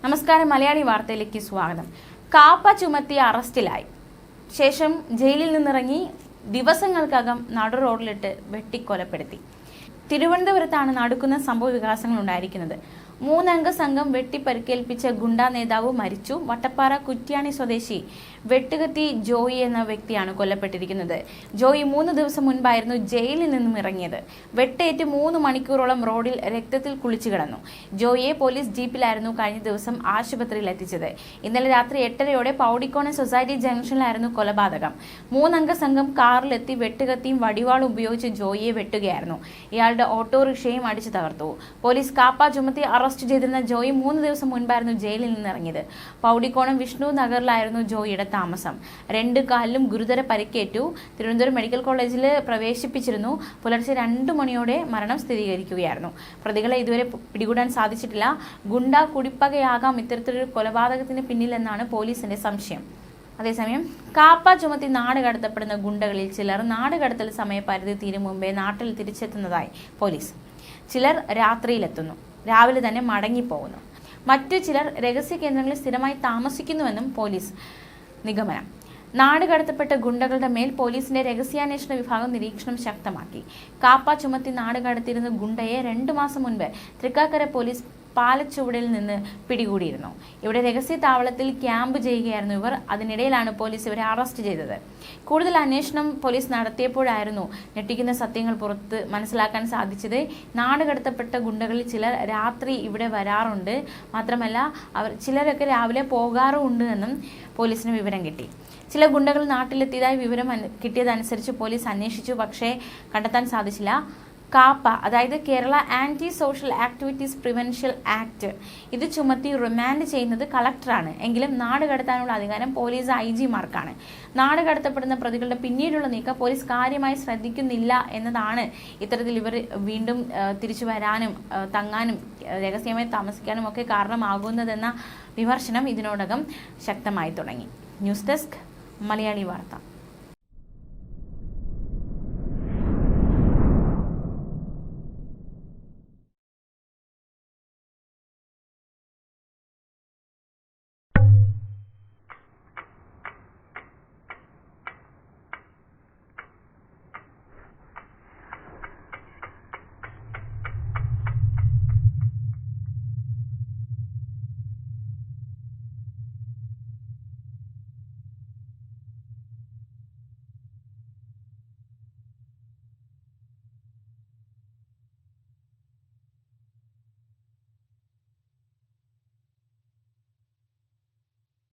നമസ്കാരം. മലയാളി വാർത്തയിലേക്ക് സ്വാഗതം. കാപ്പ ചുമത്തി അറസ്റ്റിലായി ശേഷം ജയിലിൽ നിന്നിറങ്ങി ദിവസങ്ങൾക്കകം നടു റോഡിലിട്ട് വെട്ടിക്കൊലപ്പെടുത്തി. തിരുവനന്തപുരത്താണ് നടക്കുന്ന സംഭവ വികാസങ്ങൾ ഉണ്ടായിരിക്കുന്നത്. 3 അംഗ സംഘം വെട്ടിപ്പരിക്കേൽപ്പിച്ച ഗുണ്ടാ നേതാവ് മരിച്ചു. വട്ടപ്പാറ കുറ്റ്യാണി സ്വദേശി വെട്ടുകത്തി ജോയി എന്ന വ്യക്തിയാണ് കൊല്ലപ്പെട്ടിരിക്കുന്നത്. ജോയി 3 ദിവസം മുൻപായിരുന്നു ജയിലിൽ നിന്നും ഇറങ്ങിയത്. വെട്ടേറ്റ് 3 മണിക്കൂറോളം റോഡിൽ രക്തത്തിൽ കുളിച്ചു കിടന്നു. ജോയിയെ പോലീസ് ജീപ്പിലായിരുന്നു കഴിഞ്ഞ ദിവസം ആശുപത്രിയിൽ എത്തിച്ചത്. ഇന്നലെ രാത്രി 8:30 പൗടിക്കോണം സൊസൈറ്റി ജംഗ്ഷനിലായിരുന്നു കൊലപാതകം. 3 അംഗ സംഘം കാറിലെത്തി വെട്ടുകത്തിയും വടിവാളും ഉപയോഗിച്ച് ജോയിയെ വെട്ടുകയായിരുന്നു. ഇയാളുടെ ഓട്ടോറിക്ഷയും അടിച്ചു തകർത്തു. പോലീസ് കാപ്പ ചുമത്തി അറസ്റ്റ് ചെയ്തിരുന്ന ജോയി 3 ദിവസം മുൻപായിരുന്നു ജയിലിൽ നിന്ന് ഇറങ്ങിയത്. പൗടിക്കോണം വിഷ്ണു നഗറിലായിരുന്നു ജോയിയുടെ താമസം. 2 കാലിലും ഗുരുതര പരിക്കേറ്റു. തിരുവനന്തപുരം മെഡിക്കൽ കോളേജിൽ പ്രവേശിപ്പിച്ചിരുന്നു. പുലർച്ചെ 2 മണിയോടെ മരണം സ്ഥിരീകരിക്കുകയായിരുന്നു. പ്രതികളെ ഇതുവരെ പിടികൂടാൻ സാധിച്ചിട്ടില്ല. ഗുണ്ട കുടിപ്പകയാകാം ഇത്തരത്തിലൊരു കൊലപാതകത്തിന് പിന്നിലെന്നാണ് പോലീസിന്റെ സംശയം. അതേസമയം കാപ്പ ചുമത്തി നാട് കടത്തപ്പെടുന്ന ഗുണ്ടകളിൽ ചിലർ നാട് കടത്തൽ സമയപരിധി തീരും മുമ്പേ നാട്ടിൽ തിരിച്ചെത്തുന്നതായി പോലീസ്. ചിലർ രാത്രിയിലെത്തുന്നു, രാവിലെ തന്നെ മടങ്ങിപ്പോകുന്നു. മറ്റു ചിലർ രഹസ്യ കേന്ദ്രങ്ങളിൽ സ്ഥിരമായി താമസിക്കുന്നുവെന്നും പോലീസ് നിഗമനം. നാട് കടത്തപ്പെട്ട ഗുണ്ടകളുടെ മേൽ പോലീസിന്റെ രഹസ്യാന്വേഷണ വിഭാഗം നിരീക്ഷണം ശക്തമാക്കി. കാപ്പ ചുമത്തി നാട് കടത്തിയിരുന്ന ഗുണ്ടയെ 2 മാസം മുൻപ് തൃക്കാക്കര പോലീസ് പാലച്ചുവടിൽ നിന്ന് പിടികൂടിയിരുന്നു. ഇവിടെ രഹസ്യ താവളത്തിൽ ക്യാമ്പ് ചെയ്യുകയായിരുന്നു ഇവർ. അതിനിടയിലാണ് പോലീസ് ഇവരെ അറസ്റ്റ് ചെയ്തത്. കൂടുതൽ അന്വേഷണം പോലീസ് നടത്തിയപ്പോഴായിരുന്നു ഞെട്ടിക്കുന്ന സത്യങ്ങൾ പുറത്ത് മനസ്സിലാക്കാൻ സാധിച്ചത്. നാട് കടത്തപ്പെട്ട ഗുണ്ടകളിൽ ചിലർ രാത്രി ഇവിടെ വരാറുണ്ട്, മാത്രമല്ല ചിലരൊക്കെ രാവിലെ പോകാറുമുണ്ട് എന്നും പോലീസിന് വിവരം കിട്ടി. ചില ഗുണ്ടകൾ നാട്ടിലെത്തിയതായി വിവരം കിട്ടിയതനുസരിച്ച് പോലീസ് അന്വേഷിച്ചു, പക്ഷേ കണ്ടെത്താൻ സാധിച്ചില്ല. കാപ്പ, അതായത് Kerala anti social activities prevention act, ഇത് ചുമത്തി റിമാൻഡ് ചെയ്യുന്നത് കളക്ടറാണ്. എങ്കിലും നാട് കടത്താനുള്ള അധികാരം പോലീസ് IG-മാർക്കാണ്. നാട് കടത്തപ്പെടുന്ന പ്രതികളുടെ പിന്നീടുള്ള നീക്കം പോലീസ് കാര്യമായി ശ്രദ്ധിക്കുന്നില്ല എന്നതാണ് ഇത്തരത്തിൽ ഇവർ വീണ്ടും തിരിച്ചു വരാനും തങ്ങാനും രഹസ്യമായി താമസിക്കാനും ഒക്കെ കാരണമാകുന്നതെന്ന വിമർശനം ഇതിനോടകം ശക്തമായി തുടങ്ങി. ന്യൂസ് ഡെസ്ക്, മലയാളി വാർത്ത.